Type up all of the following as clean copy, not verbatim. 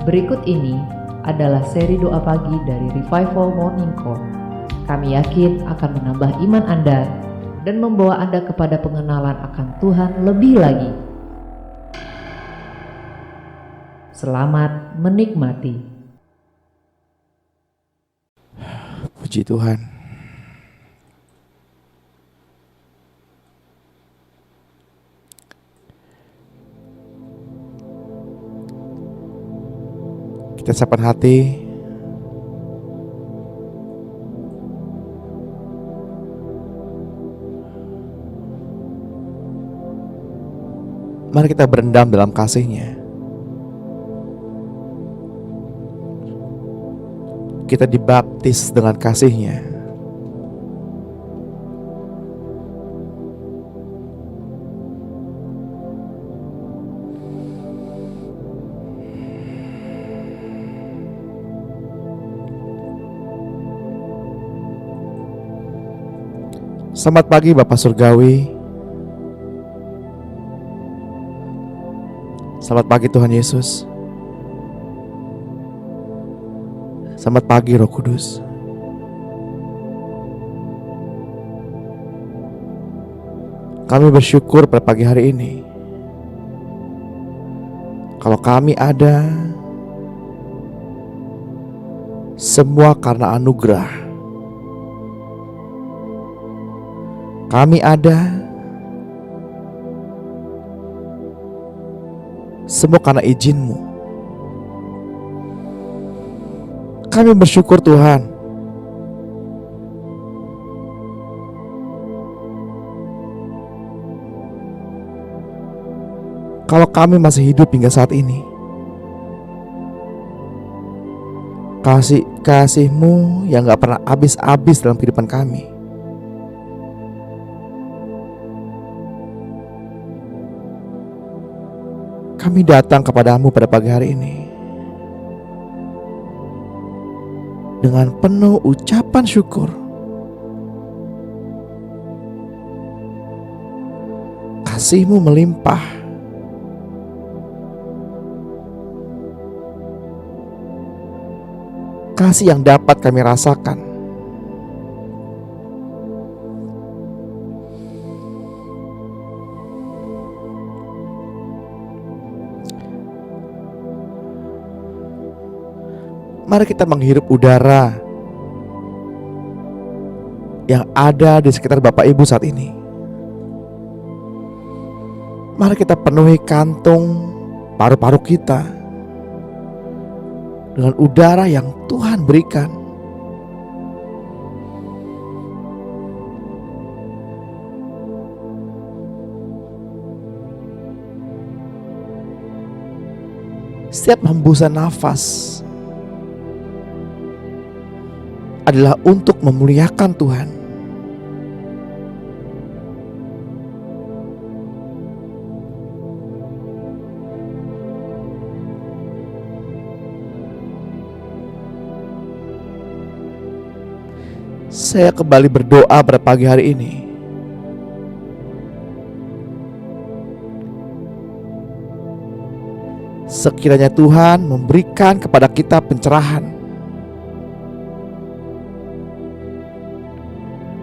Berikut ini adalah seri doa pagi dari Revival Morning Call. Kami yakin akan menambah iman Anda dan membawa Anda kepada pengenalan akan Tuhan lebih lagi. Selamat menikmati. Puji Tuhan. Kita siapkan hati. Mari kita berendam dalam kasih-Nya. Kita dibaptis dengan kasih-Nya. Selamat pagi Bapak Surgawi. Selamat pagi Tuhan Yesus. Selamat pagi Roh Kudus. Kami bersyukur pada pagi hari ini. Kalau kami ada, semua karena anugerah. Kami ada, semua karena izin-Mu. Kami bersyukur Tuhan. Kalau kami masih hidup hingga saat ini, kasih-Mu yang gak pernah habis-habis dalam kehidupan kami. Kami datang kepadamu pada pagi hari ini dengan penuh ucapan syukur. Kasih-Mu melimpah. Kasih yang dapat kami rasakan. Mari kita menghirup udara yang ada di sekitar Bapak Ibu saat ini. Mari kita penuhi kantung paru-paru kita dengan udara yang Tuhan berikan. Setiap hembusan nafas adalah untuk memuliakan Tuhan. Saya kembali berdoa pada pagi hari ini. Sekiranya Tuhan memberikan kepada kita pencerahan,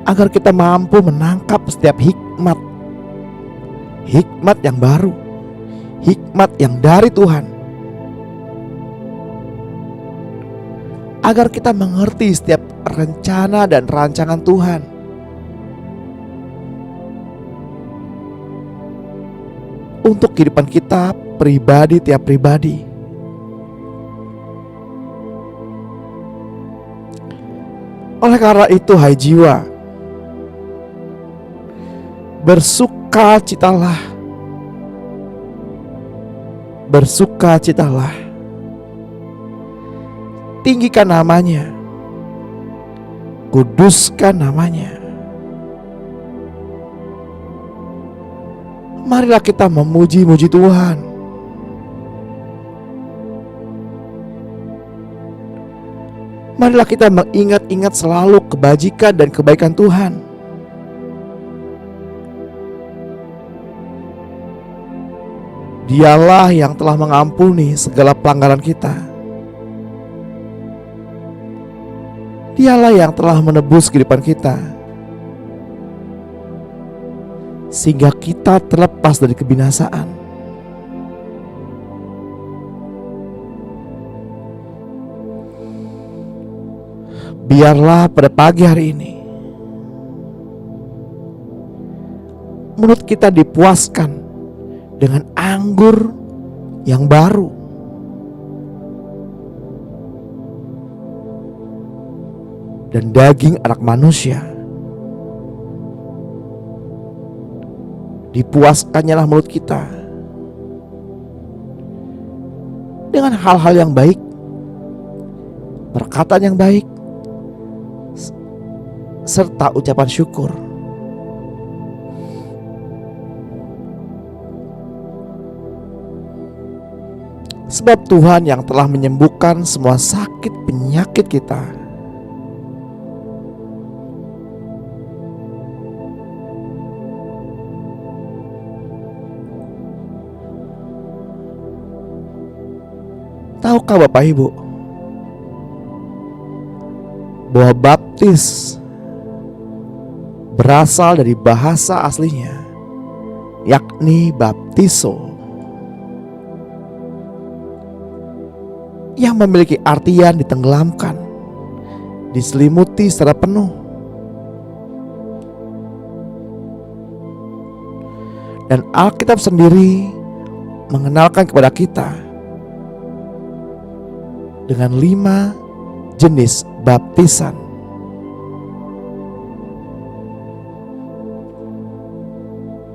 agar kita mampu menangkap setiap hikmat yang baru, hikmat yang dari Tuhan. Agar kita mengerti setiap rencana dan rancangan Tuhan. Untuk kehidupan kita pribadi tiap pribadi. Oleh karena itu, hai jiwa, bersukacitalah. Bersukacitalah. Tinggikan namanya. Kuduskan namanya. Marilah kita memuji-muji Tuhan. Marilah kita mengingat-ingat selalu kebajikan dan kebaikan Tuhan. Dialah yang telah mengampuni segala pelanggaran kita. Dialah yang telah menebus kehidupan kita, sehingga kita terlepas dari kebinasaan. Biarlah pada pagi hari ini mulut kita dipuaskan dengan anggur yang baru, dan daging anak manusia. Dipuaskannya lah mulut kita dengan hal-hal yang baik, perkataan yang baik, serta ucapan syukur. Sebab Tuhan yang telah menyembuhkan semua sakit penyakit kita. Tahukah Bapak Ibu bahwa baptis berasal dari bahasa aslinya, yakni baptizo, yang memiliki artian ditenggelamkan, diselimuti secara penuh. Dan Alkitab sendiri mengenalkan kepada kita dengan 5 jenis baptisan.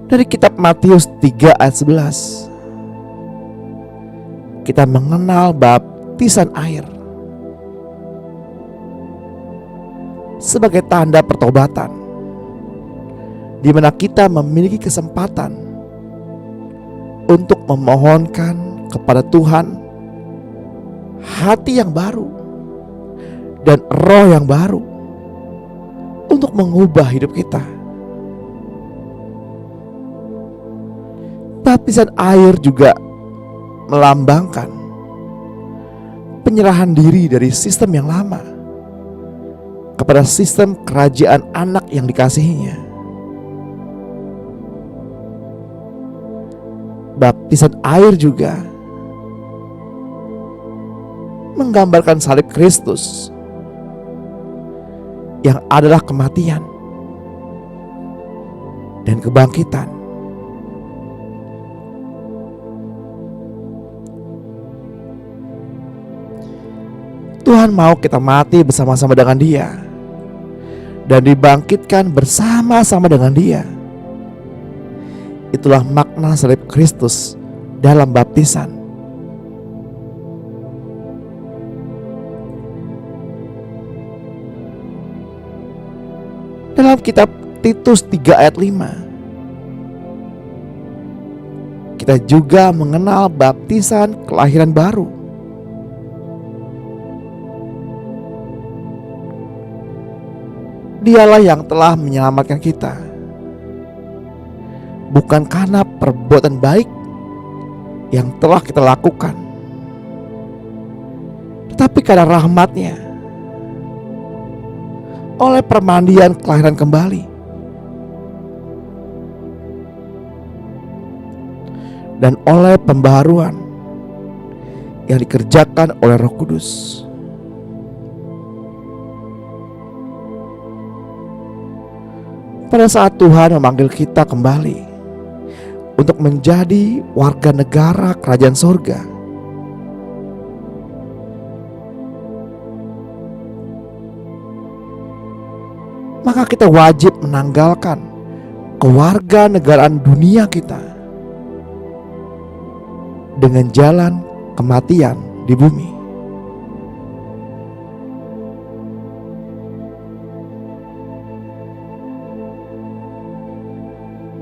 Dari kitab Matius 3 ayat 11, kita mengenal baptisan air sebagai tanda pertobatan, di mana kita memiliki kesempatan untuk memohonkan kepada Tuhan hati yang baru dan roh yang baru untuk mengubah hidup kita. Baptisan air juga melambangkan penyerahan diri dari sistem yang lama kepada sistem kerajaan anak yang dikasihinya. Baptisan air juga menggambarkan salib Kristus yang adalah kematian dan kebangkitan. Tuhan mau kita mati bersama-sama dengan Dia dan dibangkitkan bersama-sama dengan Dia. Itulah makna salib Kristus dalam baptisan. Dalam kitab Titus 3 ayat 5, kita juga mengenal baptisan kelahiran baru. Dialah yang telah menyelamatkan kita, bukan karena perbuatan baik yang telah kita lakukan, tetapi karena rahmat-Nya, oleh permandian kelahiran kembali dan oleh pembaharuan yang dikerjakan oleh Roh Kudus. Pada saat Tuhan memanggil kita kembali untuk menjadi warga negara kerajaan sorga, maka kita wajib menanggalkan kewarganegaraan dunia kita dengan jalan kematian di bumi.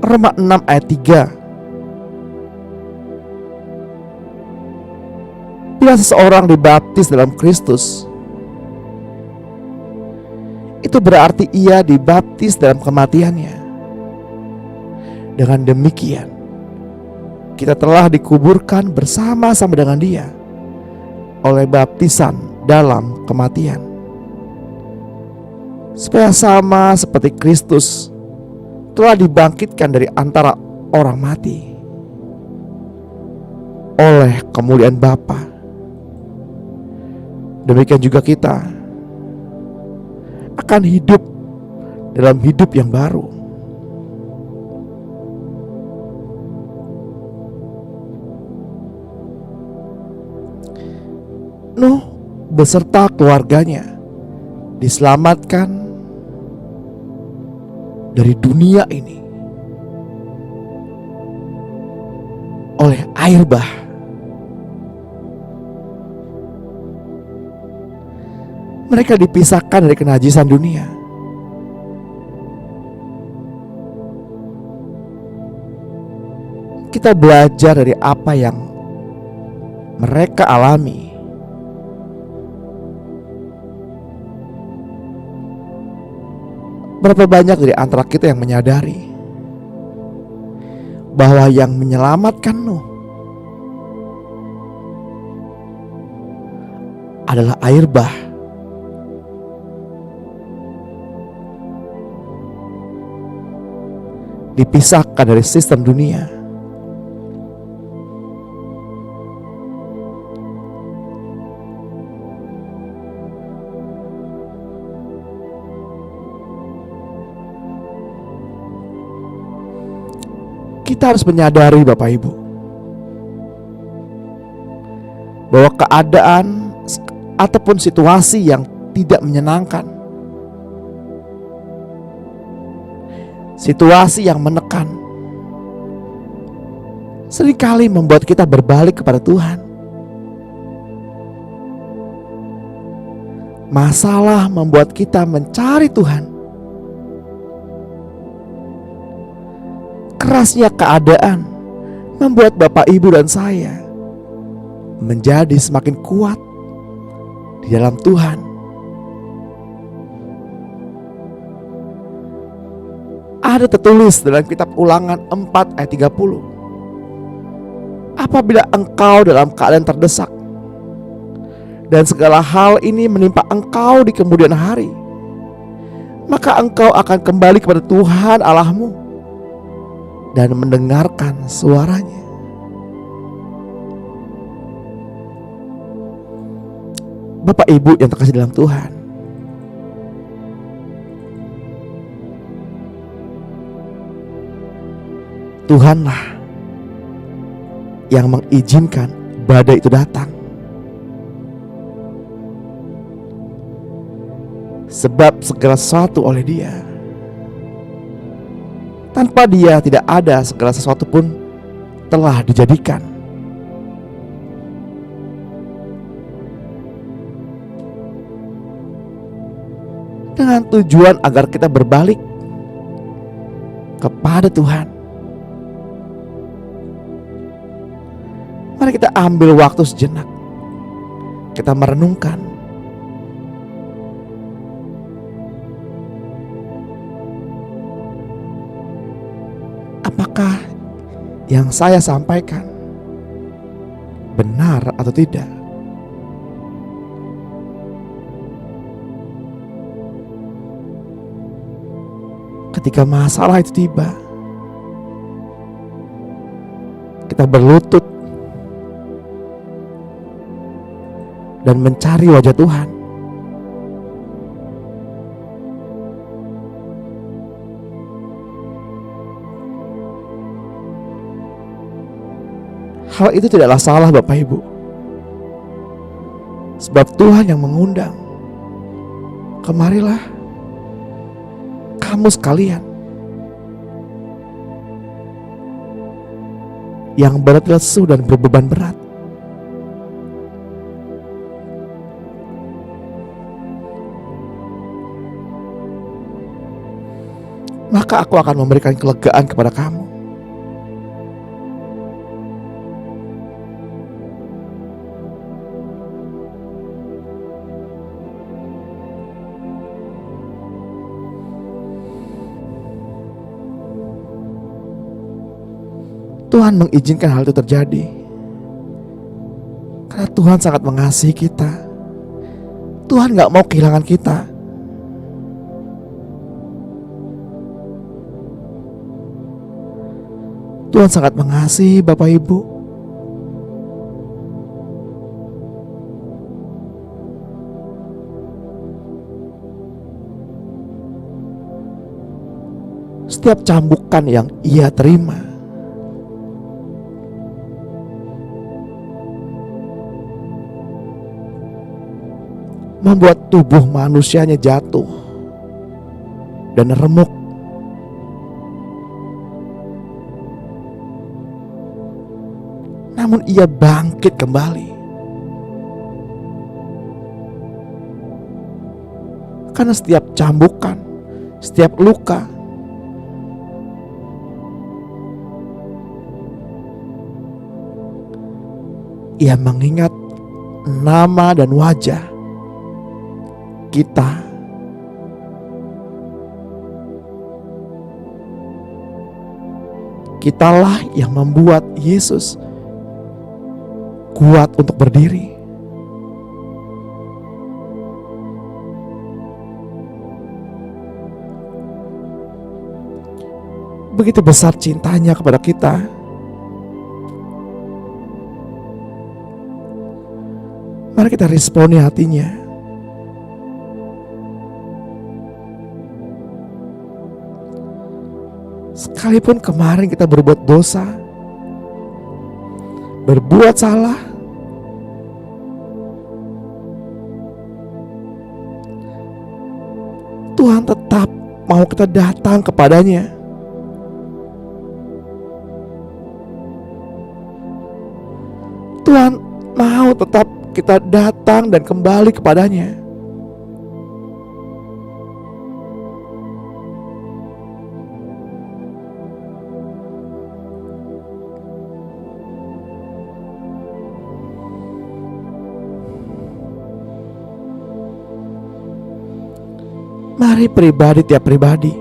Roma 6 ayat 3. Bila seseorang dibaptis dalam Kristus, itu berarti ia dibaptis dalam kematian-Nya. Dengan demikian, kita telah dikuburkan bersama-sama dengan Dia oleh baptisan dalam kematian. supaya sama seperti Kristus telah dibangkitkan dari antara orang mati oleh kemuliaan Bapa. Demikian juga kita akan hidup dalam hidup yang baru. Nuh beserta keluarganya diselamatkan dari dunia ini oleh air bah. Mereka dipisahkan dari kenajisan dunia. Kita belajar dari apa yang mereka alami. Berapa banyak dari antara kita yang menyadari bahwa yang menyelamatkan Nuh adalah air bah. Dipisahkan dari sistem dunia. Kita harus menyadari Bapak Ibu bahwa keadaan ataupun situasi yang tidak menyenangkan, situasi yang menekan, seringkali membuat kita berbalik kepada Tuhan. Masalah membuat kita mencari Tuhan. Kerasnya keadaan membuat Bapak, Ibu, dan saya menjadi semakin kuat di dalam Tuhan. Ada tertulis dalam kitab Ulangan 4 ayat 30. Apabila engkau dalam keadaan terdesak dan segala hal ini menimpa engkau di kemudian hari, maka engkau akan kembali kepada Tuhan Allahmu dan mendengarkan suaranya. Bapak Ibu yang terkasih dalam Tuhan, Tuhanlah yang mengizinkan badai itu datang. Sebab segala sesuatu oleh Dia. Tanpa Dia tidak ada segala sesuatu pun telah dijadikan. Dengan tujuan agar kita berbalik kepada Tuhan. Mari kita ambil waktu sejenak. Kita merenungkan. Apakah yang saya sampaikan benar atau tidak? Ketika masalah itu tiba, kita berlutut dan mencari wajah Tuhan. Hal itu tidaklah salah Bapak Ibu. Sebab Tuhan yang mengundang. Kemarilah kamu sekalian yang berat lesu dan berbeban berat, maka aku akan memberikan kelegaan kepada kamu. Tuhan mengizinkan hal itu terjadi karena Tuhan sangat mengasihi kita. Tuhan gak mau kehilangan kita. Tuhan sangat mengasihi Bapak Ibu. Setiap cambukan yang Ia terima membuat tubuh manusianya jatuh dan remuk. Namun Ia bangkit kembali. Karena setiap cambukan, setiap luka Ia mengingat nama dan wajah kita. Kitalah yang membuat Yesus kuat untuk berdiri. Begitu besar cintanya kepada kita. Mari kita responi hatinya. Sekalipun kemarin kita berbuat dosa, berbuat salah, Tuhan tetap mau kita datang kepadanya. Tuhan mau tetap kita datang dan kembali kepadanya. Mari pribadi tiap pribadi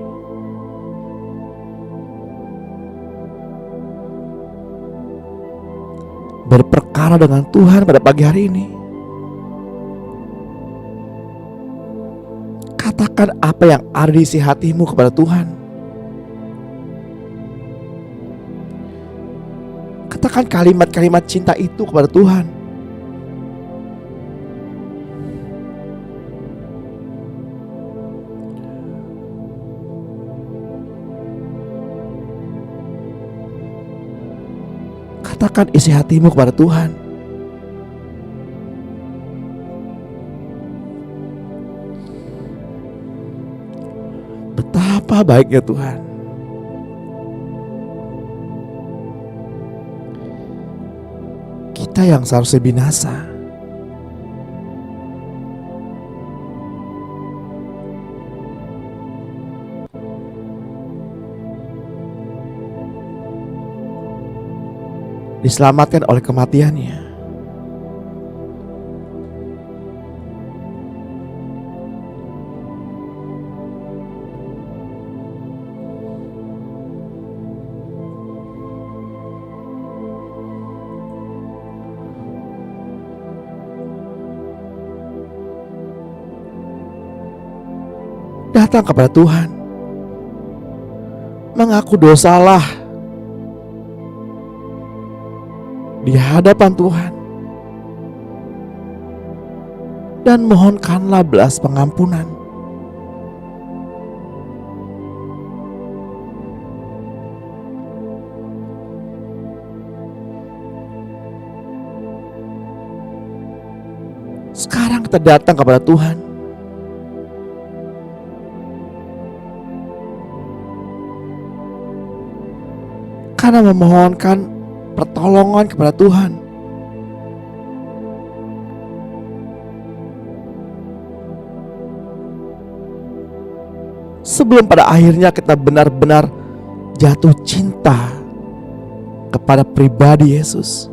berperkara dengan Tuhan pada pagi hari ini. Katakan apa yang ada di isi hatimu kepada Tuhan. Katakan kalimat-kalimat cinta itu kepada Tuhan. Katakan isi hatimu kepada Tuhan. Betapa baiknya Tuhan. Kita yang seharusnya binasa, diselamatkan oleh kematiannya. Datang kepada Tuhan, mengaku dosalah di hadapan Tuhan, dan mohonkanlah belas pengampunan. Sekarang kita datang kepada Tuhan, karena memohonkan pertolongan kepada Tuhan. Sebelum pada akhirnya kita benar-benar jatuh cinta kepada pribadi Yesus.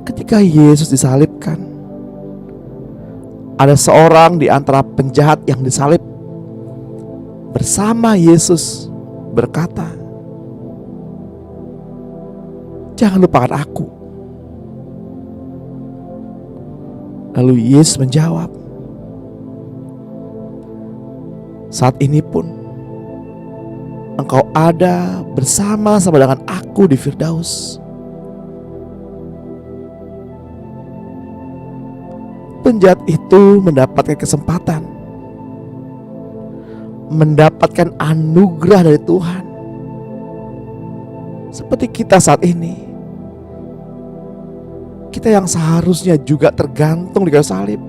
Ketika Yesus disalibkan, ada seorang di antara penjahat yang disalib bersama Yesus berkata, "Jangan lupakan aku." Lalu Yesus menjawab, saat ini pun engkau ada bersama-sama dengan aku di Firdaus. Penjahat itu mendapatkan kesempatan, mendapatkan anugerah dari Tuhan. Seperti kita saat ini, kita yang seharusnya juga tergantung di kayu salib.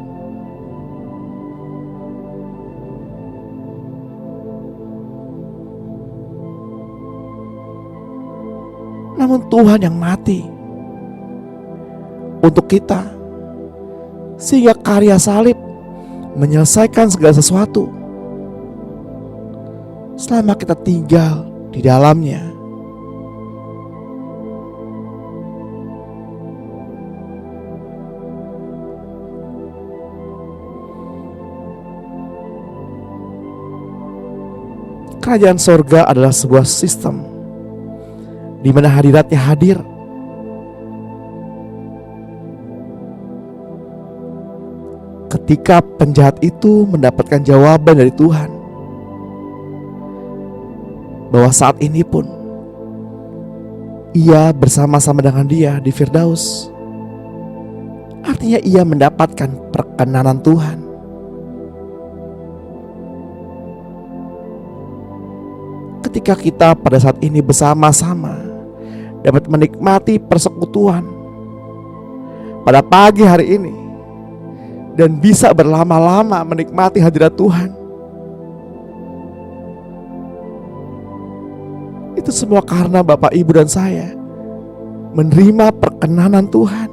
Namun Tuhan yang mati untuk kita, sehingga karya salib menyelesaikan segala sesuatu selama kita tinggal di dalamnya. Kerajaan sorga adalah sebuah sistem di mana hadiratnya hadir. Ketika penjahat itu mendapatkan jawaban dari Tuhan bahwa saat ini pun ia bersama-sama dengan dia di Firdaus, artinya ia mendapatkan perkenanan Tuhan. Ketika kita pada saat ini bersama-sama dapat menikmati persekutuan pada pagi hari ini dan bisa berlama-lama menikmati hadirat Tuhan, itu semua karena Bapak, Ibu, dan saya menerima perkenanan Tuhan.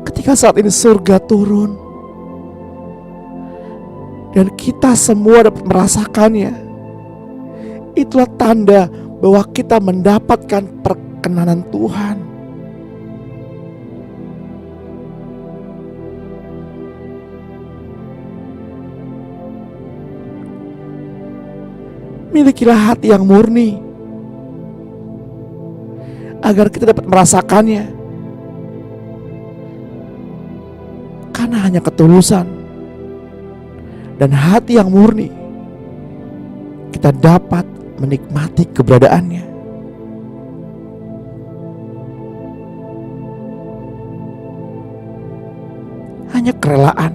Ketika saat ini surga turun dan kita semua dapat merasakannya, itulah tanda bahwa kita mendapatkan perkenanan Tuhan. Milikilah hati yang murni agar kita dapat merasakannya, karena hanya ketulusan dan hati yang murni kita dapat menikmati keberadaannya. Hanya kerelaan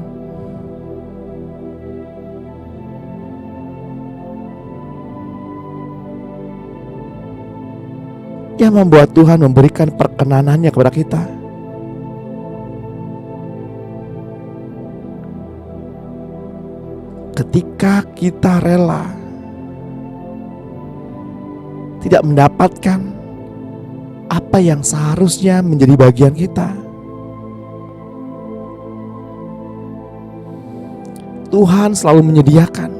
yang membuat Tuhan memberikan perkenanannya kepada kita. Ketika kita rela tidak mendapatkan apa yang seharusnya menjadi bagian kita, Tuhan selalu menyediakan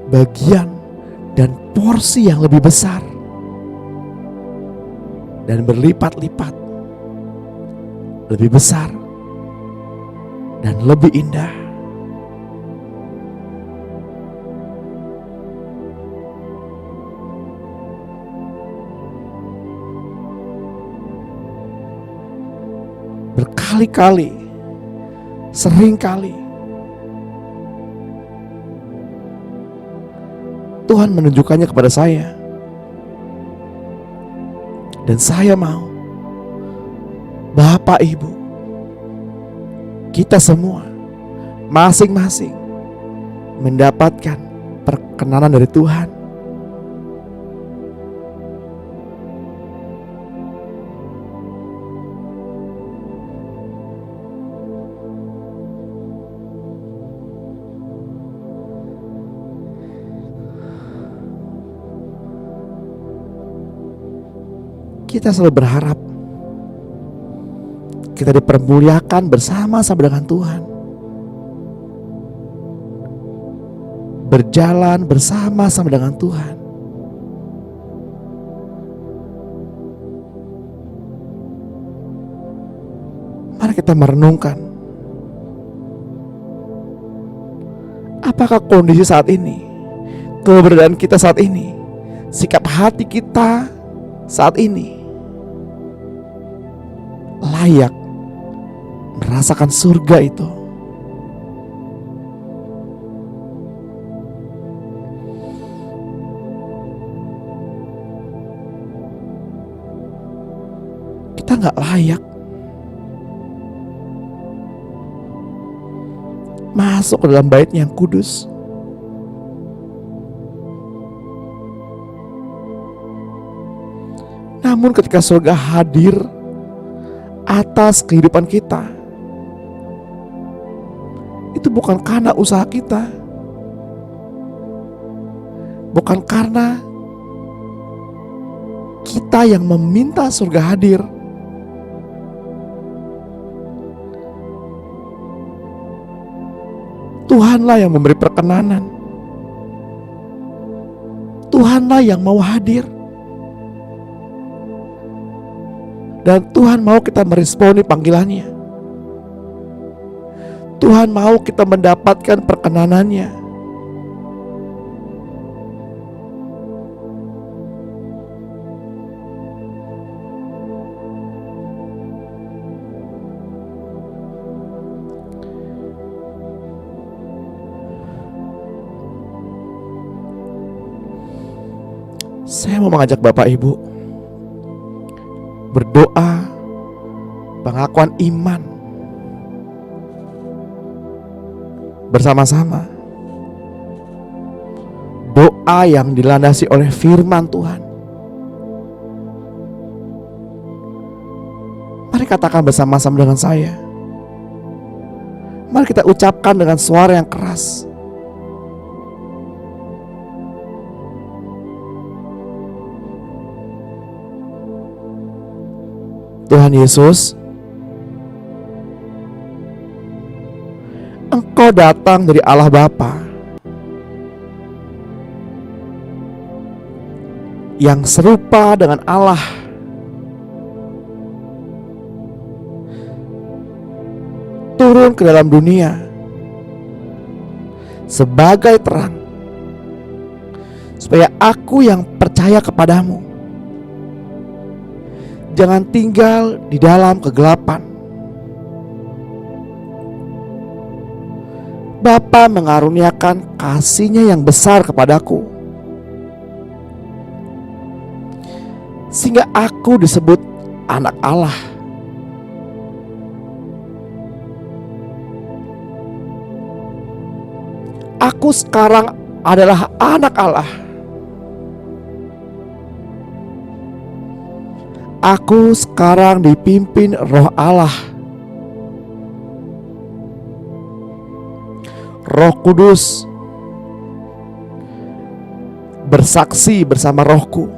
bagian dan porsi yang lebih besar dan berlipat-lipat, lebih besar dan lebih indah. Berkali-kali, seringkali Tuhan menunjukkannya kepada saya, dan saya mau Bapak, Ibu, kita semua masing-masing mendapatkan perkenanan dari Tuhan. Kita selalu berharap kita dipermuliakan bersama-sama dengan Tuhan, berjalan bersama-sama dengan Tuhan. Mari kita merenungkan, apakah kondisi saat ini, keberadaan kita saat ini, sikap hati kita saat ini layak merasakan surga itu. Kita gak layak masuk ke dalam bait-Nya yang kudus. Namun ketika surga hadir atas kehidupan kita, itu bukan karena usaha kita, bukan karena kita yang meminta surga hadir. Tuhanlah yang memberi perkenanan. Tuhanlah yang mau hadir. Dan Tuhan mau kita meresponi panggilannya. Tuhan mau kita mendapatkan perkenanannya. Saya mau mengajak Bapak Ibu berdoa pengakuan iman bersama-sama. Doa yang dilandasi oleh firman Tuhan. Mari katakan bersama-sama dengan saya. Mari kita ucapkan dengan suara yang keras. Tuhan Yesus, Engkau datang dari Allah Bapa yang serupa dengan Allah, turun ke dalam dunia sebagai terang, supaya aku yang percaya kepadamu jangan tinggal di dalam kegelapan. Bapa mengaruniakan kasih-Nya yang besar kepadaku, sehingga aku disebut anak Allah. Aku sekarang adalah anak Allah. Aku sekarang dipimpin Roh Allah. Roh Kudus bersaksi bersama rohku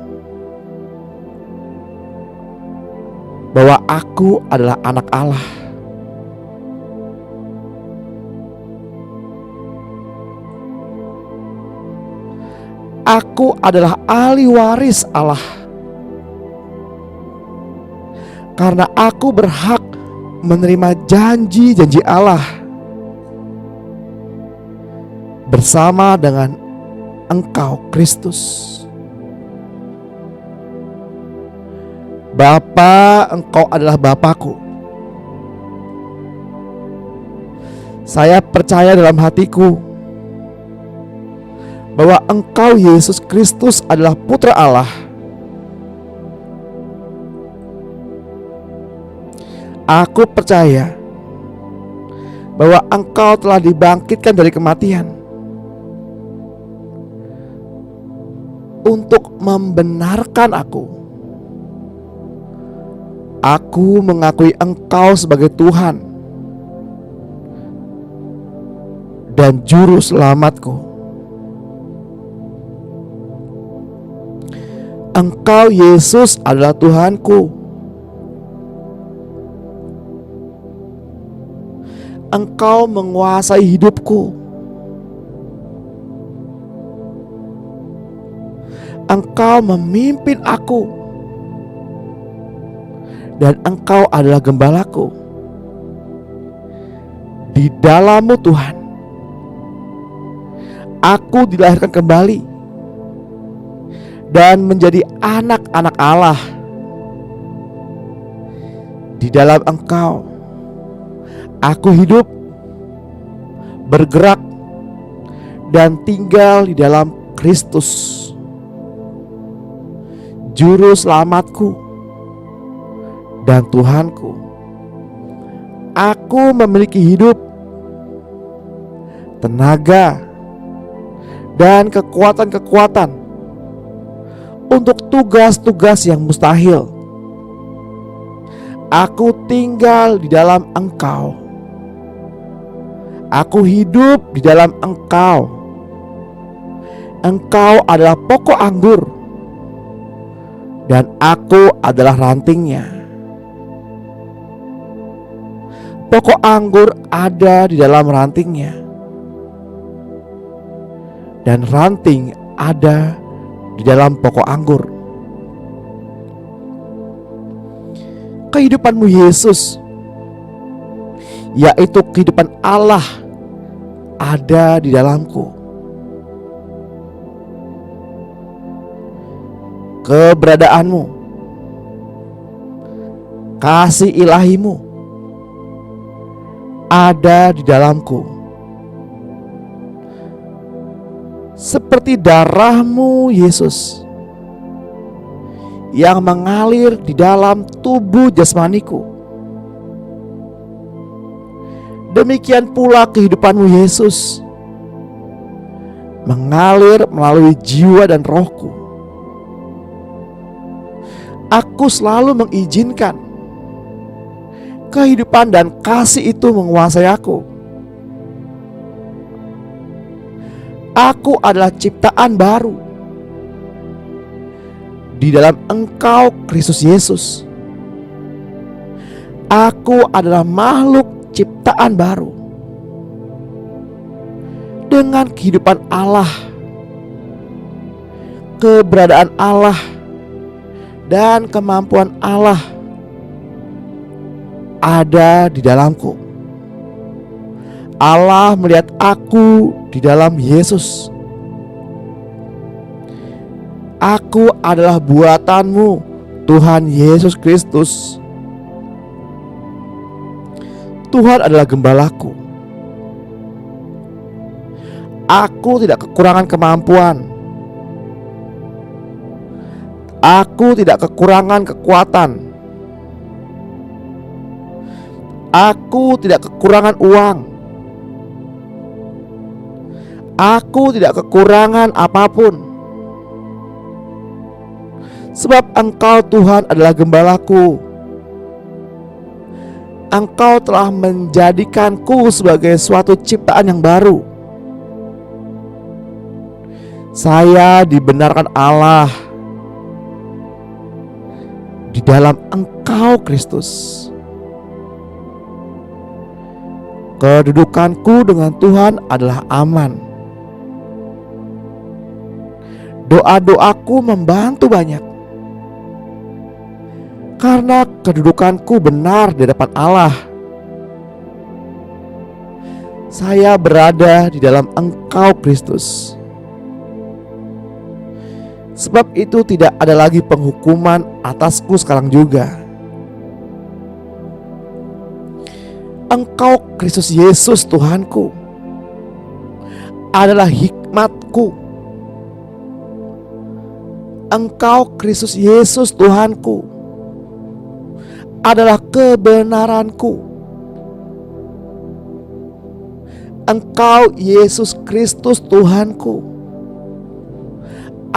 bahwa aku adalah anak Allah. Aku adalah ahli waris Allah, karena aku berhak menerima janji-janji Allah bersama dengan Engkau Kristus. Bapa, Engkau adalah Bapakku. Saya percaya dalam hatiku bahwa Engkau Yesus Kristus adalah Putra Allah. Aku percaya bahwa Engkau telah dibangkitkan dari kematian untuk membenarkan aku. Aku mengakui Engkau sebagai Tuhan dan Juru Selamatku. Engkau Yesus adalah Tuhanku. Engkau menguasai hidupku. Engkau memimpin aku. Dan Engkau adalah gembalaku. Di dalam-Mu Tuhan, aku dilahirkan kembali dan menjadi anak-anak Allah. Di dalam Engkau aku hidup, bergerak, dan tinggal di dalam Kristus, Juru Selamatku dan Tuhanku. Aku memiliki hidup, tenaga, dan kekuatan-kekuatan untuk tugas-tugas yang mustahil. Aku tinggal di dalam Engkau. Aku hidup di dalam Engkau. Engkau adalah pokok anggur, dan aku adalah rantingnya. Pokok anggur ada di dalam rantingnya, dan ranting ada di dalam pokok anggur. Kehidupanmu Yesus, yaitu kehidupan Allah, ada di dalamku. Keberadaanmu, kasih ilahimu ada di dalamku. Seperti darahmu Yesus yang mengalir di dalam tubuh jasmaniku, demikian pula kehidupanmu Yesus mengalir melalui jiwa dan rohku. Aku selalu mengizinkan kehidupan dan kasih itu menguasai aku. Aku adalah ciptaan baru di dalam Engkau, Kristus Yesus. Aku adalah makhluk ciptaan baru dengan kehidupan Allah, keberadaan Allah, dan kemampuan Allah ada di dalamku. Allah melihat aku di dalam Yesus. Aku adalah buatanmu, Tuhan Yesus Kristus. Tuhan adalah gembalaku. Aku tidak kekurangan kemampuan. Aku tidak kekurangan kekuatan. Aku tidak kekurangan uang. Aku tidak kekurangan apapun. Sebab Engkau Tuhan adalah gembalaku. Engkau telah menjadikanku sebagai suatu ciptaan yang baru. Saya dibenarkan Allah di dalam Engkau Kristus. Kedudukanku dengan Tuhan adalah aman. Doa-doaku membantu banyak, karena kedudukanku benar di hadapan Allah. Saya berada di dalam Engkau Kristus. Sebab itu tidak ada lagi penghukuman atasku sekarang juga. Engkau Kristus Yesus Tuhanku adalah hikmatku. Engkau Kristus Yesus Tuhanku adalah kebenaranku. Engkau Yesus Kristus Tuhanku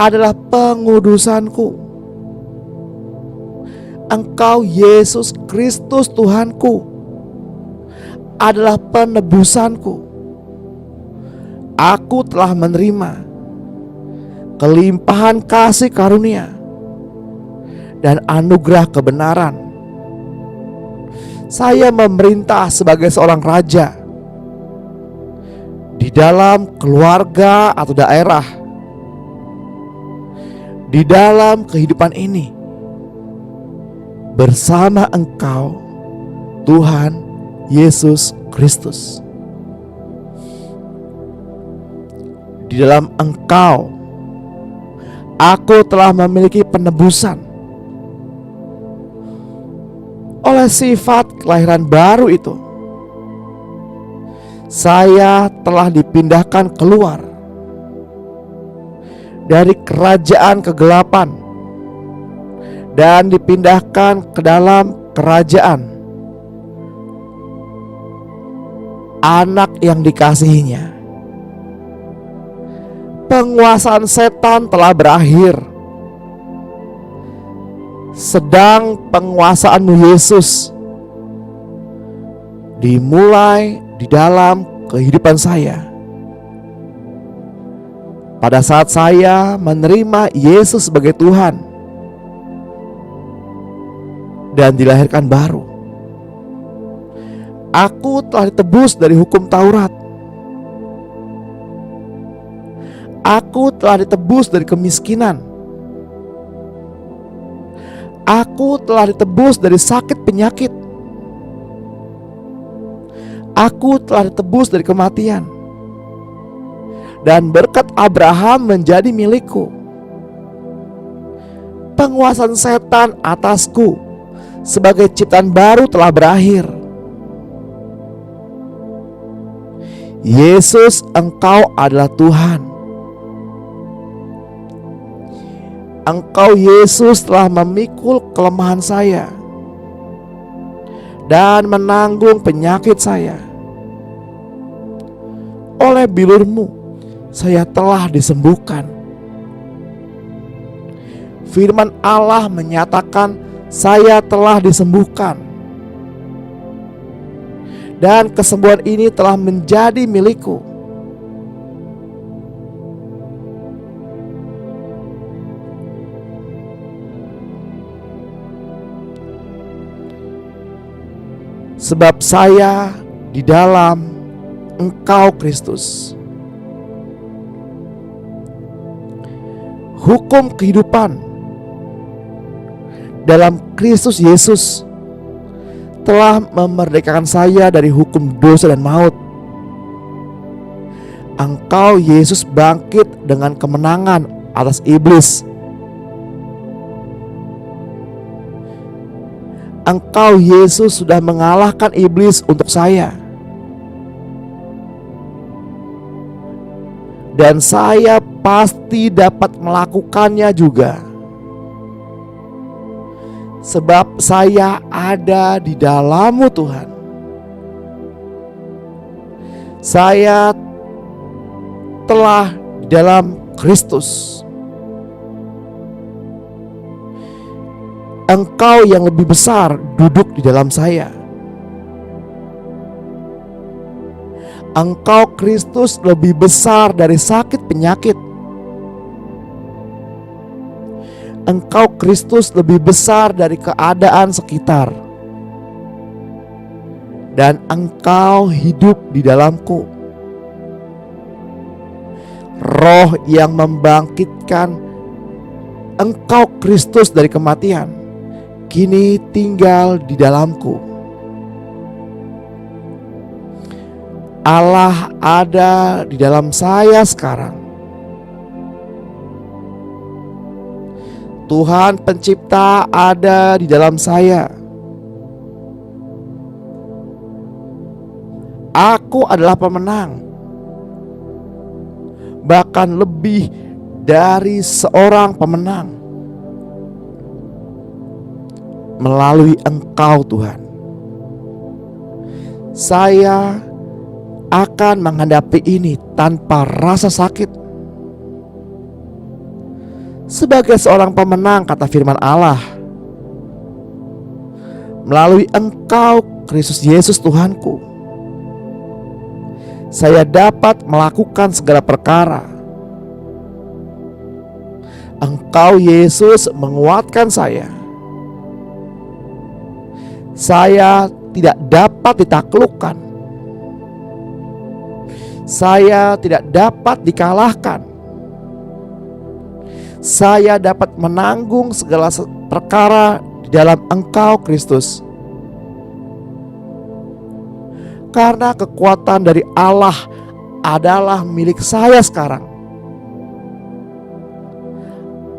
adalah pengudusanku. Engkau Yesus Kristus Tuhanku adalah penebusanku. Aku telah menerima kelimpahan kasih karunia dan anugerah kebenaran. Saya memerintah sebagai seorang raja di dalam keluarga atau daerah, di dalam kehidupan ini, bersama Engkau, Tuhan Yesus Kristus. Di dalam Engkau, aku telah memiliki penebusan. Oleh Oleh sifat kelahiran baru itu, saya telah dipindahkan keluar dari kerajaan kegelapan dan dipindahkan ke dalam kerajaan Anak yang dikasihinya. Penguasaan setan telah berakhir, sedang penguasaanmu Yesus dimulai di dalam kehidupan saya. Pada saat saya menerima Yesus sebagai Tuhan dan dilahirkan baru, aku telah ditebus dari hukum Taurat. Aku telah ditebus dari kemiskinan. Aku telah ditebus dari sakit penyakit. Aku telah ditebus dari kematian. Dan berkat Abraham menjadi milikku. Penguasaan setan atasku sebagai ciptaan baru telah berakhir. Yesus, Engkau adalah Tuhan. Engkau Yesus telah memikul kelemahan saya dan menanggung penyakit saya. Oleh bilur-Mu saya telah disembuhkan. Firman Allah menyatakan saya telah disembuhkan, dan kesembuhan ini telah menjadi milikku. Sebab saya di dalam Engkau Kristus. Hukum kehidupan dalam Kristus Yesus telah memerdekakan saya dari hukum dosa dan maut. Engkau Yesus bangkit dengan kemenangan atas iblis. Engkau Yesus sudah mengalahkan iblis untuk saya. Dan saya pasti dapat melakukannya juga. Sebab saya ada di dalam-Mu Tuhan. Saya telah di dalam Kristus. Engkau yang lebih besar duduk di dalam saya. Engkau Kristus lebih besar dari sakit penyakit. Engkau Kristus lebih besar dari keadaan sekitar. Dan Engkau hidup di dalamku. Roh yang membangkitkan Engkau Kristus dari kematian kini tinggal di dalamku. Allah ada di dalam saya sekarang. Tuhan Pencipta ada di dalam saya. Aku adalah pemenang, bahkan lebih dari seorang pemenang, melalui Engkau Tuhan. Saya akan menghadapi ini tanpa rasa sakit. Sebagai seorang pemenang, kata firman Allah, melalui Engkau Kristus Yesus Tuhanku, saya dapat melakukan segala perkara. Engkau Yesus menguatkan saya. Saya tidak dapat ditaklukkan. Saya tidak dapat dikalahkan. Saya dapat menanggung segala perkara di dalam Engkau Kristus. Karena kekuatan dari Allah adalah milik saya sekarang.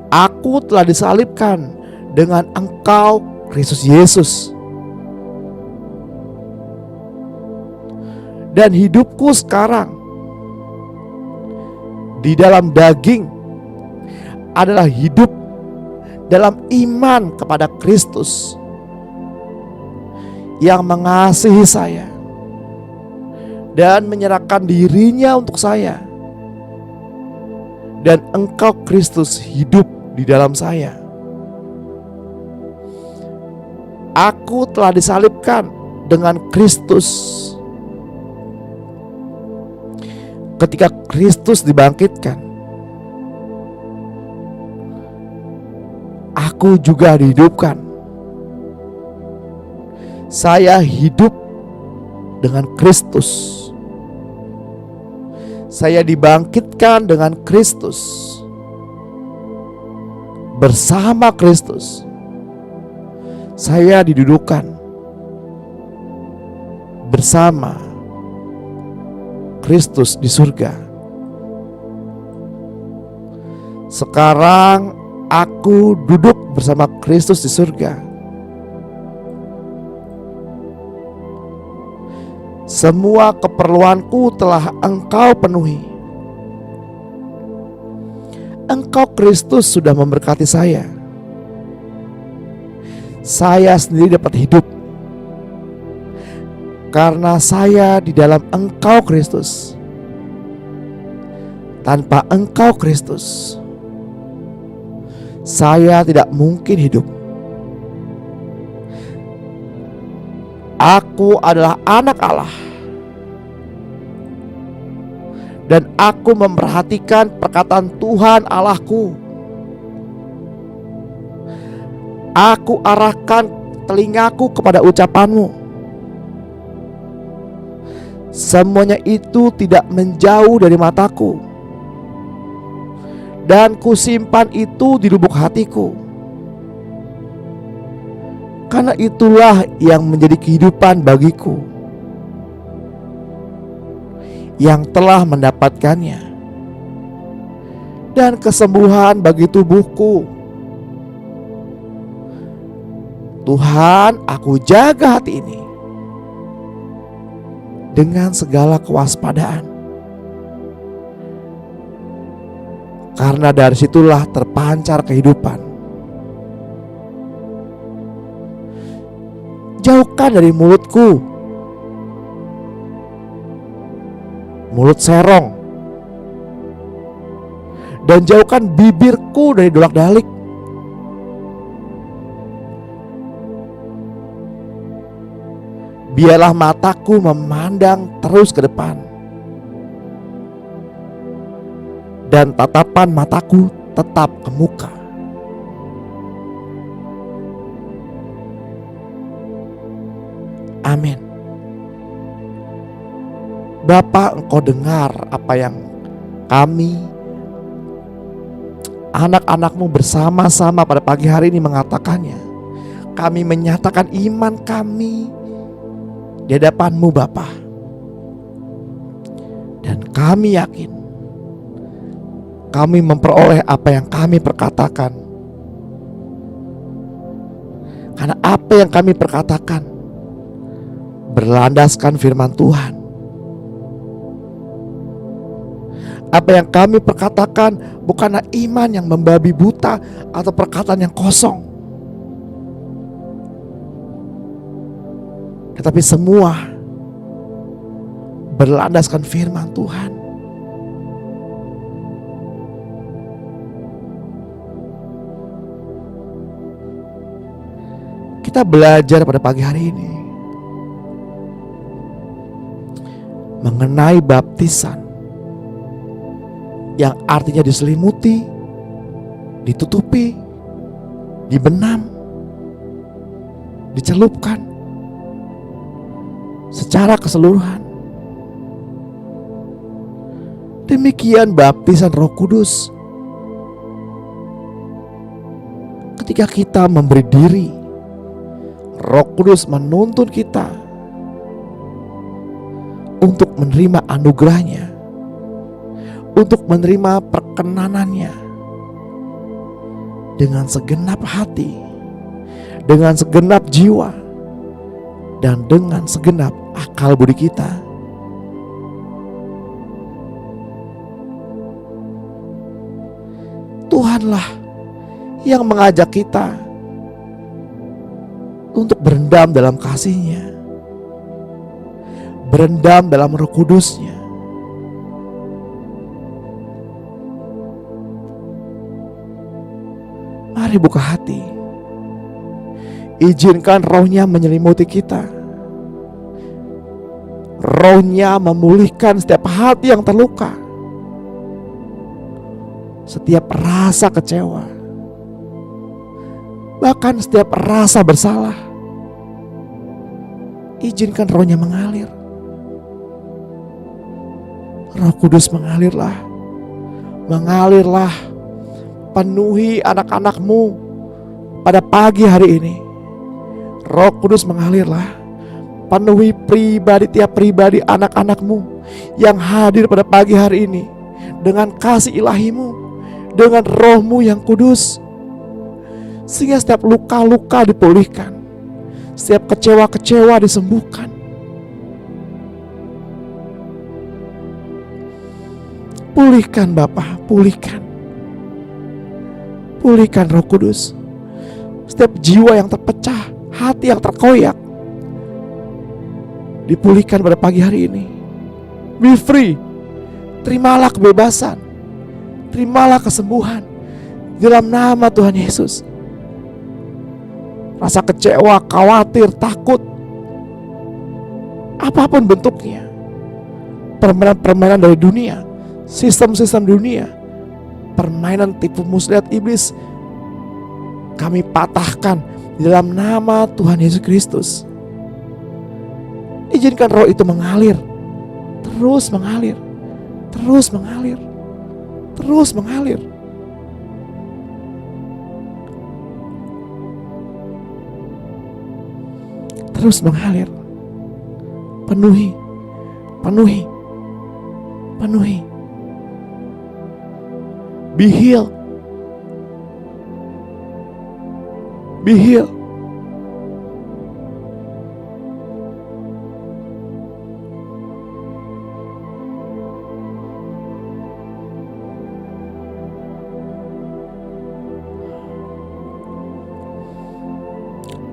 Aku telah disalibkan dengan Engkau Kristus Yesus. Dan hidupku sekarang di dalam daging adalah hidup dalam iman kepada Kristus yang mengasihi saya dan menyerahkan dirinya untuk saya. Dan Engkau Kristus hidup di dalam saya. Aku telah disalibkan dengan Kristus. Ketika Kristus dibangkitkan, aku juga dihidupkan. Saya hidup dengan Kristus. Saya dibangkitkan dengan Kristus. Bersama Kristus saya didudukkan bersama Kristus di surga. Sekarang aku duduk bersama Kristus di surga. Semua keperluanku telah Engkau penuhi. Engkau Kristus sudah memberkati saya. Saya sendiri dapat hidup karena saya di dalam Engkau Kristus. Tanpa Engkau Kristus, saya tidak mungkin hidup. Aku adalah anak Allah, dan aku memperhatikan perkataan Tuhan Allahku. Aku arahkan telingaku kepada ucapan-Mu. Semuanya itu tidak menjauh dari mataku, dan kusimpan itu di lubuk hatiku. Karena itulah yang menjadi kehidupan bagiku, yang telah mendapatkannya, dan kesembuhan bagi tubuhku. Tuhan, aku jaga hati ini dengan segala kewaspadaan, karena dari situlah terpancar kehidupan. Jauhkan dari mulutku mulut serong, dan jauhkan bibirku dari dolak-dalik. Biarlah mataku memandang terus ke depan, dan tatapan mataku tetap ke muka. Amin. Bapa, Engkau dengar apa yang kami, anak-anak-Mu bersama-sama pada pagi hari ini mengatakannya. Kami menyatakan iman kami di hadapan-Mu Bapa, dan kami yakin kami memperoleh apa yang kami perkatakan, karena apa yang kami perkatakan berlandaskan firman Tuhan. Apa yang kami perkatakan bukanlah iman yang membabi buta atau perkataan yang kosong, tetapi semua berlandaskan firman Tuhan. Kita belajar pada pagi hari ini mengenai baptisan, yang artinya diselimuti, ditutupi, dibenam, dicelupkan secara keseluruhan. Demikian baptisan Roh Kudus. Ketika kita memberi diri, Roh Kudus menuntun kita untuk menerima anugerahnya, untuk menerima perkenanannya dengan segenap hati, dengan segenap jiwa, dan dengan segenap akal budi kita. Tuhanlah yang mengajak kita untuk berendam dalam kasih-Nya, berendam dalam Roh Kudus-Nya. Mari buka hati, izinkan Roh-Nya menyelimuti kita. Roh-Nya memulihkan setiap hati yang terluka, setiap rasa kecewa, bahkan setiap rasa bersalah. Izinkan Roh-Nya mengalir. Roh Kudus mengalirlah, mengalirlah, penuhi anak-anak-Mu pada pagi hari ini. Roh Kudus mengalirlah, penuhi tiap pribadi anak-anak-Mu yang hadir pada pagi hari ini dengan kasih ilahi-Mu, dengan Roh-Mu yang kudus, sehingga setiap luka-luka dipulihkan, setiap kecewa-kecewa disembuhkan. Pulihkan Bapa, pulihkan. Pulihkan Roh Kudus. Setiap jiwa yang terpecah, hati yang terkoyak, dipulihkan pada pagi hari ini. Be free. Terimalah kebebasan, terimalah kesembuhan dalam nama Tuhan Yesus. Rasa kecewa, khawatir, takut, apapun bentuknya, permainan-permainan dari dunia, sistem-sistem dunia, permainan tipu muslihat iblis, kami patahkan di dalam nama Tuhan Yesus Kristus. Izinkan Roh itu mengalir, terus mengalir, terus mengalir, terus mengalir. Terus mengalir. Penuhi, penuhi, penuhi. Be healed. Be healed.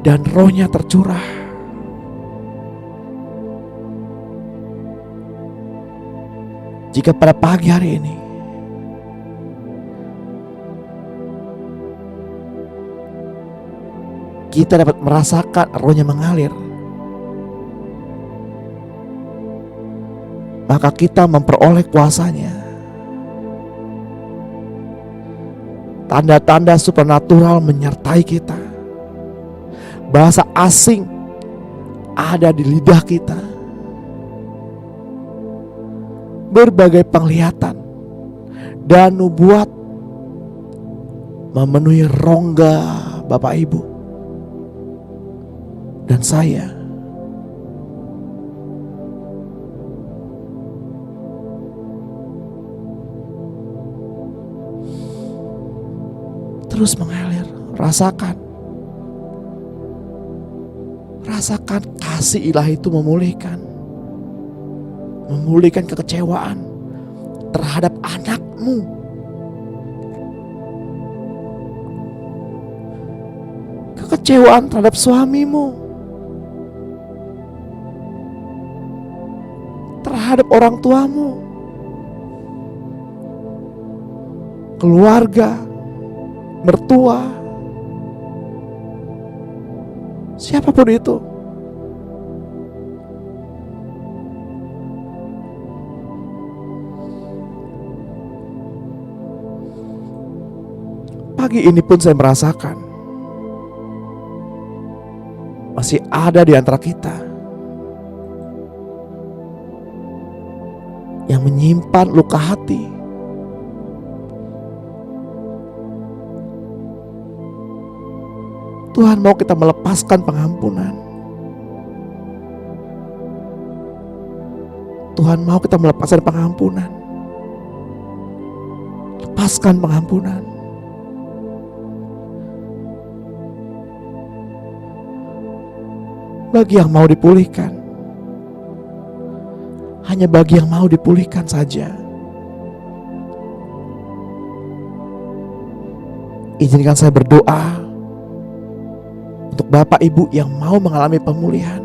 Dan Roh-Nya tercurah. Jika pada pagi hari ini kita dapat merasakan Roh-Nya mengalir, maka kita memperoleh kuasa-Nya. Tanda-tanda supernatural menyertai kita. Bahasa asing ada di lidah kita. Berbagai penglihatan dan nubuat memenuhi rongga Bapak Ibu dan saya. Terus mengalir, rasakan. Rasakan kasih ilahi itu memulihkan. Memulihkan kekecewaan terhadap anakmu. Kekecewaan terhadap suamimu. Terhadap orang tuamu. Keluarga, mertua, siapapun itu. Pagi ini pun saya merasakan masih ada di antara kita yang menyimpan luka hati. Tuhan mau kita melepaskan pengampunan. Tuhan mau kita melepaskan pengampunan. Lepaskan pengampunan. Bagi yang mau dipulihkan, hanya bagi yang mau dipulihkan saja. Izinkan saya berdoa untuk Bapak Ibu yang mau mengalami pemulihan.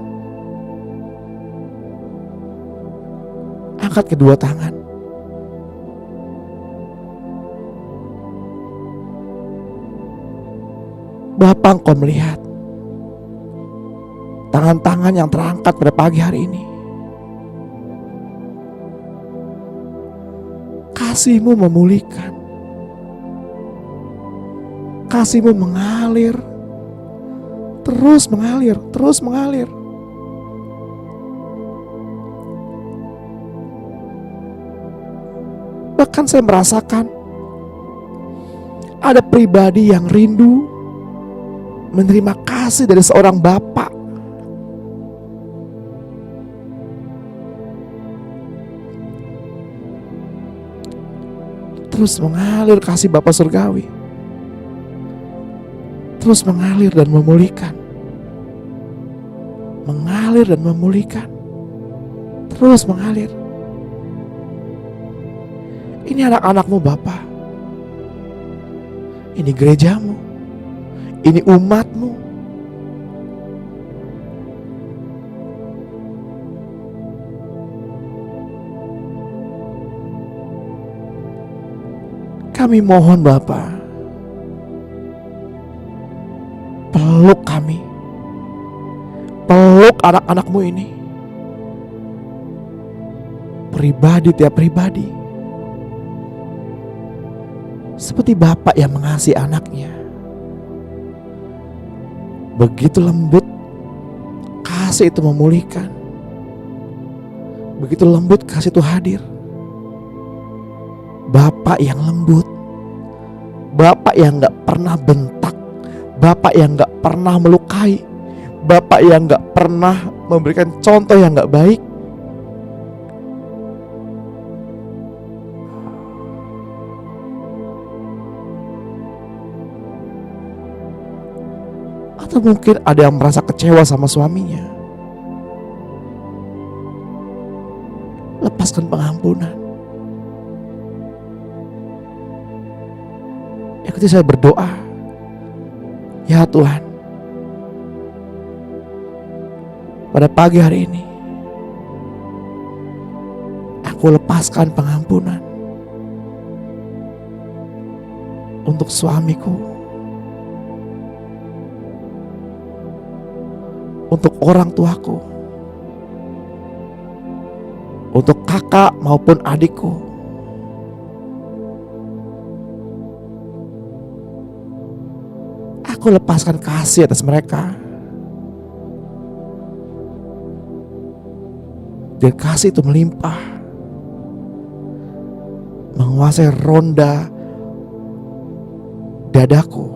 Angkat kedua tangan. Bapak, Engkau melihat tangan-tangan yang terangkat pada pagi hari ini. Kasih-Mu memulihkan. Kasih-Mu mengalir, terus mengalir, terus mengalir. Bahkan saya merasakan ada pribadi yang rindu menerima kasih dari seorang bapak. Terus mengalir kasih Bapa surgawi. Terus mengalir dan memulihkan. Mengalir dan memulihkan. Terus mengalir. Ini anak-anak-Mu Bapa. Ini gereja-Mu. Ini umat-Mu. Kami mohon Bapa, peluk kami, peluk anak-anak-Mu ini, pribadi tiap pribadi, seperti Bapak yang mengasihi anaknya. Begitu lembut kasih itu memulihkan, begitu lembut kasih itu hadir. Bapak yang lembut, Bapak yang gak pernah bentak, Bapak yang gak pernah melukai, Bapak yang gak pernah memberikan contoh yang gak baik. Atau mungkin ada yang merasa kecewa sama suaminya. Lepaskan pengampunan. Ketika saya berdoa, ya Tuhan, pada pagi hari ini aku lepaskan pengampunan untuk suamiku, untuk orang tuaku, untuk kakak maupun adikku. Aku lepaskan kasih atas mereka. Dan kasih itu melimpah, menguasai ronda dadaku.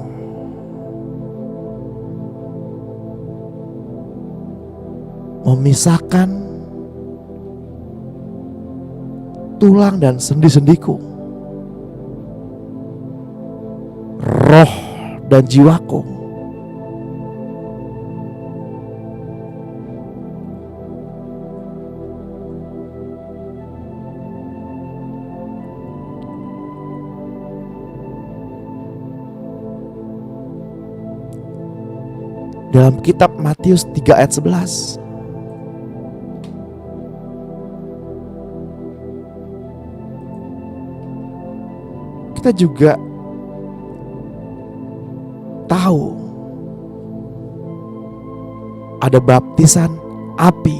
Memisahkan tulang dan sendi-sendiku, roh dan jiwaku. Dalam kitab Matius 3 ayat 11, kita juga tahu ada baptisan api.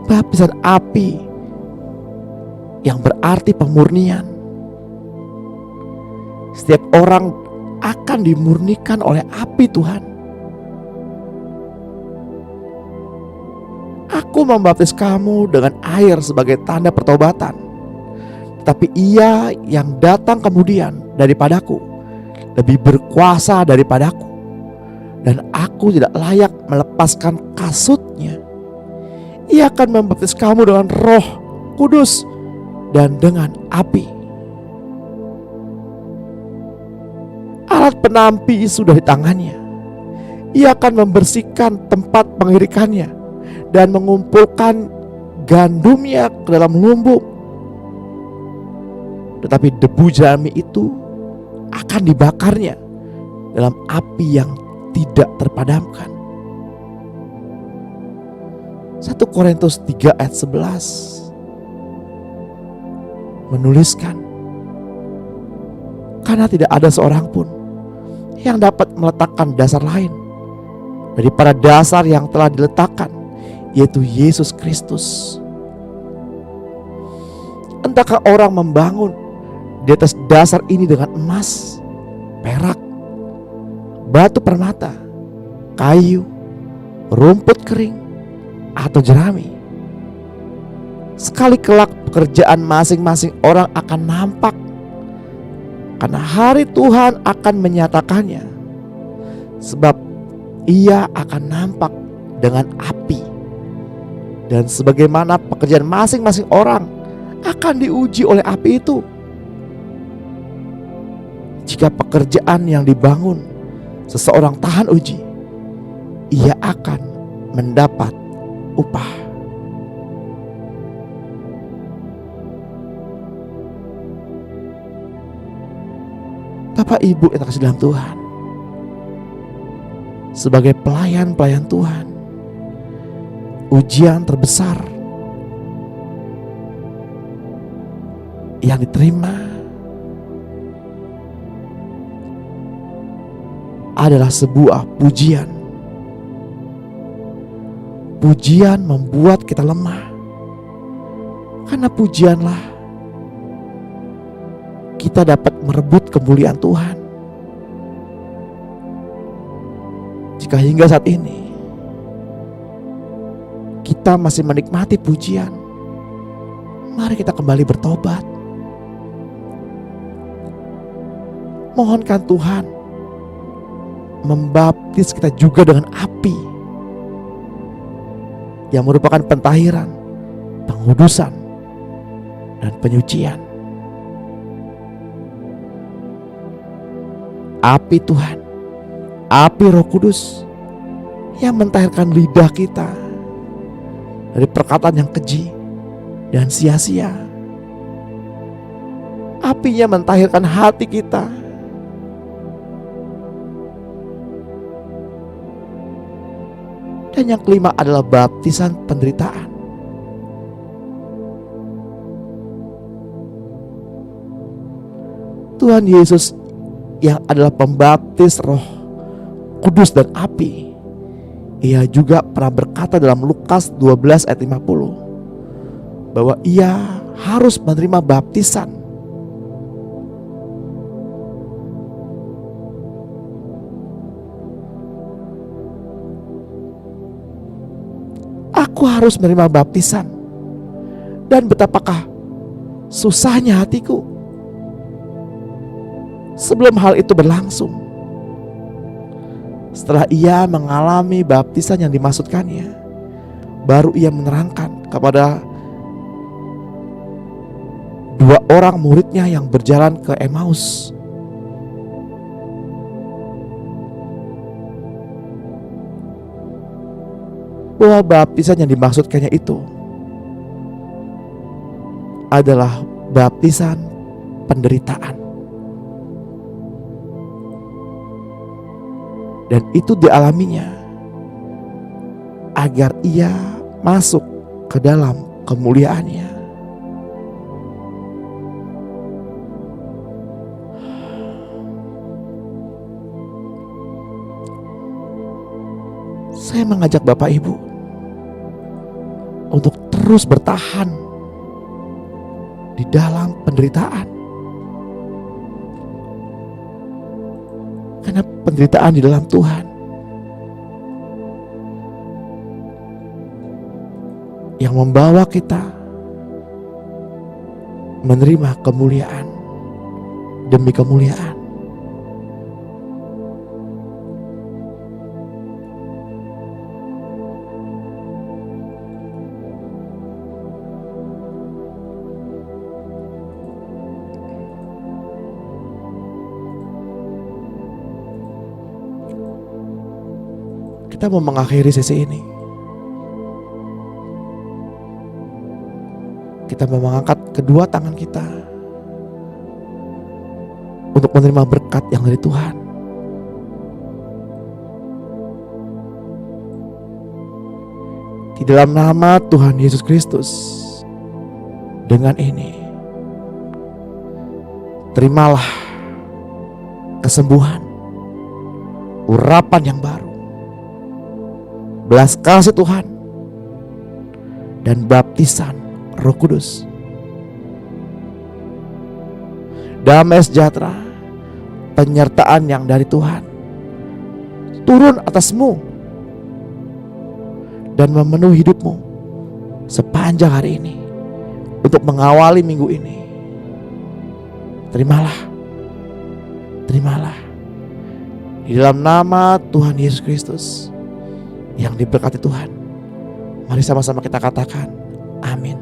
Baptisan api yang berarti pemurnian. Setiap orang akan dimurnikan oleh api Tuhan. Aku membaptis kamu dengan air sebagai tanda pertobatan, tapi Ia yang datang kemudian daripadaku lebih berkuasa daripadaku, dan aku tidak layak melepaskan kasutnya. Ia akan membaptis kamu dengan Roh Kudus dan dengan api. Alat penampi sudah di tangannya. Ia akan membersihkan tempat pengirikannya dan mengumpulkan gandumnya ke dalam lumbung, tetapi debu jerami itu akan dibakarnya dalam api yang tidak terpadamkan. 1 Korintus 3 ayat 11 menuliskan, karena tidak ada seorang pun yang dapat meletakkan dasar lain daripada dasar yang telah diletakkan, yaitu Yesus Kristus. Entahkah orang membangun di atas dasar ini dengan emas, perak, batu permata, kayu, rumput kering, atau jerami. Sekali kelak pekerjaan masing-masing orang akan nampak, karena hari Tuhan akan menyatakannya, sebab ia akan nampak dengan api, dan sebagaimana pekerjaan masing-masing orang akan diuji oleh api itu. Jika pekerjaan yang dibangun seseorang tahan uji, ia akan mendapat upah. Bapak Ibu yang terkasih dalam Tuhan, sebagai pelayan-pelayan Tuhan, ujian terbesar yang diterima adalah sebuah pujian. Pujian membuat kita lemah, karena pujianlah kita dapat merebut kemuliaan Tuhan. Jika hingga saat ini kita masih menikmati pujian, mari kita kembali bertobat. Mohonkan Tuhan membaptis kita juga dengan api yang merupakan pentahiran, pengudusan, dan penyucian. Api Tuhan, api Roh Kudus yang mentahirkan lidah kita dari perkataan yang keji dan sia-sia. Apinya mentahirkan hati kita dan yang kelima adalah baptisan penderitaan. Tuhan Yesus yang adalah pembaptis Roh Kudus dan api, ia juga pernah berkata dalam Lukas 12 ayat 50 bahwa ia harus menerima baptisan aku harus menerima baptisan. Dan betapakah susahnya hatiku sebelum hal itu berlangsung. Setelah ia mengalami baptisan yang dimaksudkannya, baru ia menerangkan kepada dua orang muridnya yang berjalan ke Emmaus bahwa baptisan yang dimaksudkannya itu adalah baptisan penderitaan. Dan itu dialaminya agar ia masuk ke dalam kemuliaannya. Saya mengajak Bapak Ibu untuk terus bertahan di dalam penderitaan. Karena penderitaan di dalam Tuhan yang membawa kita menerima kemuliaan demi kemuliaan. Kita mau mengakhiri sesi ini. kita mengangkat kedua tangan kita untuk menerima berkat yang dari Tuhan. Di dalam nama Tuhan Yesus Kristus, dengan ini terimalah kesembuhan, urapan yang baru, belas kasih Tuhan, dan baptisan Roh Kudus. Damai sejahtera, penyertaan yang dari Tuhan turun atasmu dan memenuhi hidupmu sepanjang hari ini untuk mengawali minggu ini. Terimalah, terimalah di dalam nama Tuhan Yesus Kristus yang diberkati Tuhan. Mari sama-sama kita katakan amin.